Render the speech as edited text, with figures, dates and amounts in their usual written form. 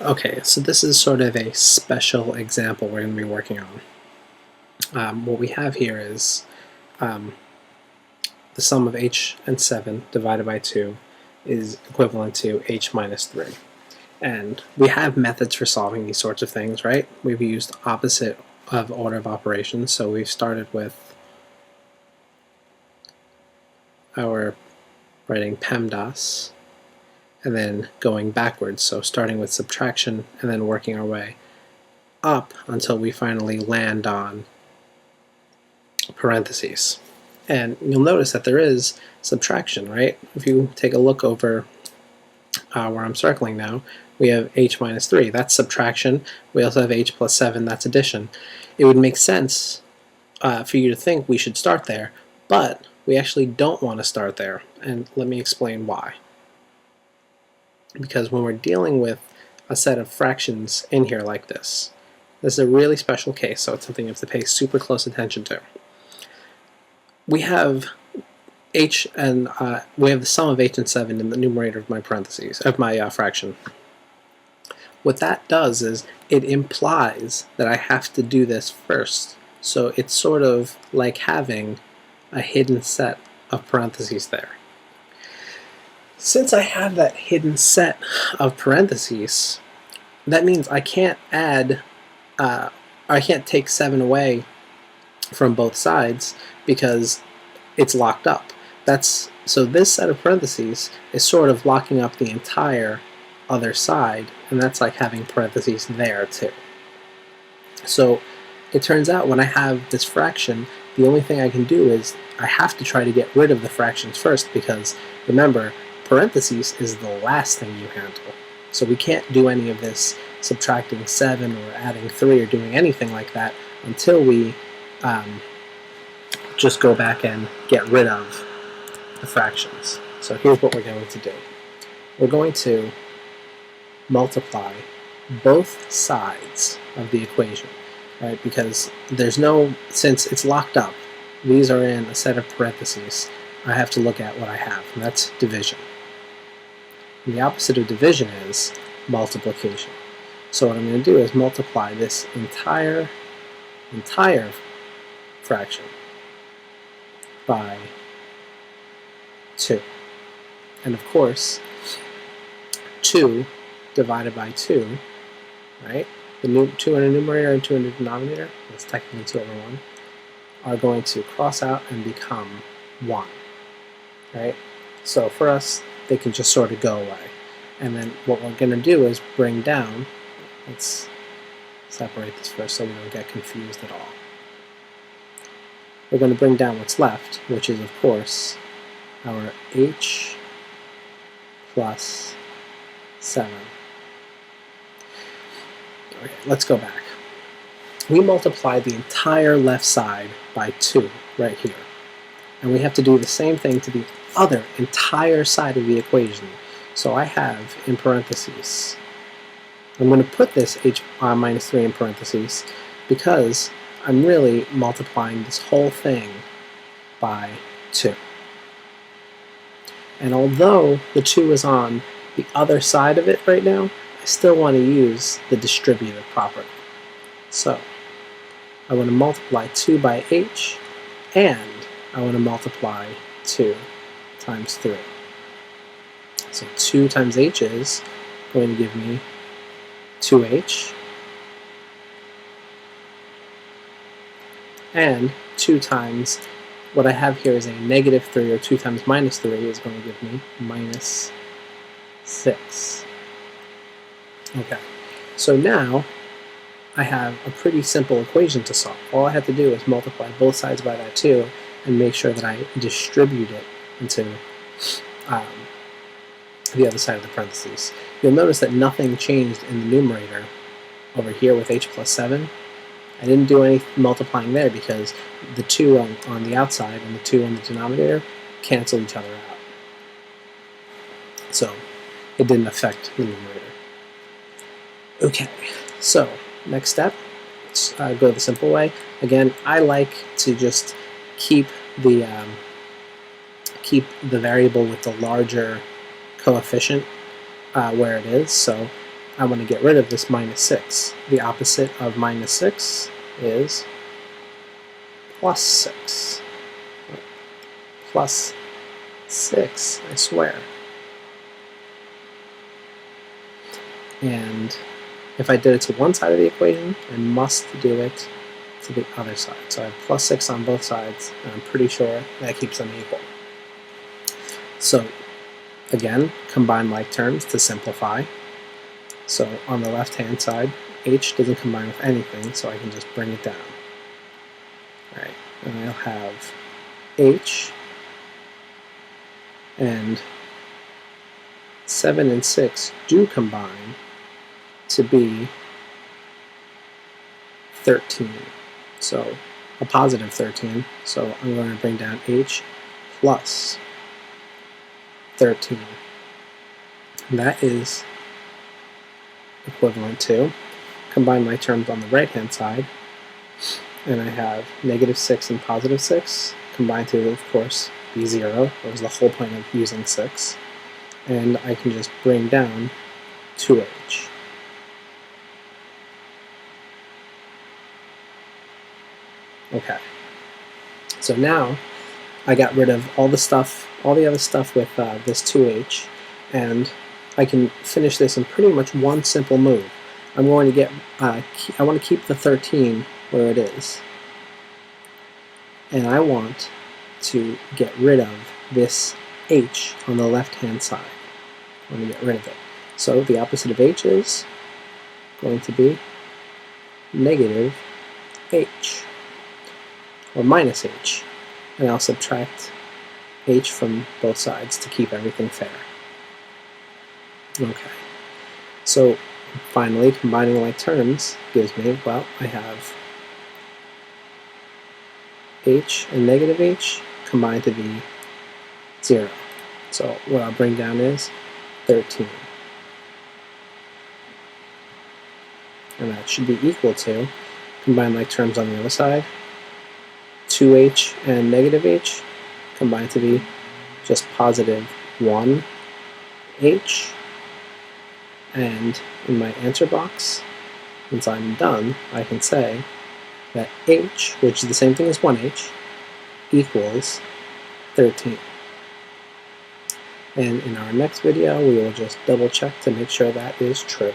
Okay, so this is sort of a special example we're going to be working on. What we have here is the sum of h and 7 divided by 2 is equivalent to h minus 3. And we have methods for solving these sorts of things, right? We've used opposite of order of operations, so we've started with our writing PEMDAS and then going backwards, so starting with subtraction and then working our way up until we finally land on parentheses. And you'll notice that there is subtraction, right? If you take a look over where I'm circling now, we have h minus 3, that's subtraction. We also have h plus 7, that's addition. It would make sense for you to think we should start there, but we actually don't want to start there, and let me explain why. Because when we're dealing with a set of fractions in here like this is a really special case, so it's something you have to pay super close attention to. We have h and we have the sum of h and 7 in the numerator of my parentheses of my fraction. What that does is it implies that I have to do this first, so it's sort of like having a hidden set of parentheses there. Since I have that hidden set of parentheses, that means I can't add, I can't take 7 away from both sides because it's locked up. So this set of parentheses is sort of locking up the entire other side, and that's like having parentheses there too. So it turns out when I have this fraction, the only thing I can do is I have to try to get rid of the fractions first, because remember, parentheses is the last thing you handle. So we can't do any of this subtracting 7 or adding 3 or doing anything like that until we just go back and get rid of the fractions. So here's what we're going to do. We're going to multiply both sides of the equation, right? Because since it's locked up, these are in a set of parentheses, I have to look at what I have, and that's division. And the opposite of division is multiplication. So what I'm going to do is multiply this entire fraction by 2. And of course, 2 divided by 2, right? The 2 in the numerator and 2 in the denominator, that's technically 2 over 1, are going to cross out and become 1, right? So for us, they can just sort of go away. And then what we're going to do is bring down, let's separate this first so we don't get confused at all. We're going to bring down what's left, which is, of course, our h plus 7. Okay, let's go back. We multiply the entire left side by 2 right here. And we have to do the same thing to the other entire side of the equation. So I have in parentheses, I'm going to put this h minus 3 in parentheses because I'm really multiplying this whole thing by 2. And although the 2 is on the other side of it right now, I still want to use the distributive property. So I want to multiply 2 by h, and I want to multiply 2 times 3. So 2 times h is going to give me 2h, and 2 times what I have here is a negative 3, or 2 times minus 3 is going to give me minus 6. Okay, so now I have a pretty simple equation to solve. All I have to do is multiply both sides by that 2 and make sure that I distribute it into the other side of the parentheses. You'll notice that nothing changed in the numerator over here with h plus 7. I didn't do any multiplying there because the 2 on the outside and the 2 on the denominator cancel each other out. So it didn't affect the numerator. Okay, so next step, let's go the simple way. Again, I like to just keep the variable with the larger coefficient where it is. So I want to get rid of this minus 6. The opposite of minus 6 is plus 6. Plus 6, I swear. And if I did it to one side of the equation, I must do it to the other side. So I have plus 6 on both sides, and I'm pretty sure that keeps them equal. So again, combine like terms to simplify. So on the left-hand side, h doesn't combine with anything, so I can just bring it down. All right, and I'll have h, and 7 and 6 do combine to be 13. So a positive 13. So I'm going to bring down h plus 13. And that is equivalent to, combine my terms on the right-hand side, and I have negative 6 and positive 6 combined to, of course, be 0. That was the whole point of using 6. And I can just bring down 2h. Okay. So now I got rid of all the stuff, all the other stuff with this 2h, and I can finish this in pretty much one simple move. I'm going to get, I want to keep the 13 where it is, and I want to get rid of this h on the left-hand side. I want to get rid of it. So the opposite of h is going to be negative h, or minus h, and I'll subtract h from both sides to keep everything fair. Okay, so finally, combining like terms gives me, well, I have h and negative h combined to be 0. So what I'll bring down is 13. And that should be equal to, combine like terms on the other side, 2h and negative h combined to be just positive 1h. And in my answer box, once I'm done, I can say that h, which is the same thing as 1h, equals 13. And in our next video, we will just double check to make sure that is true.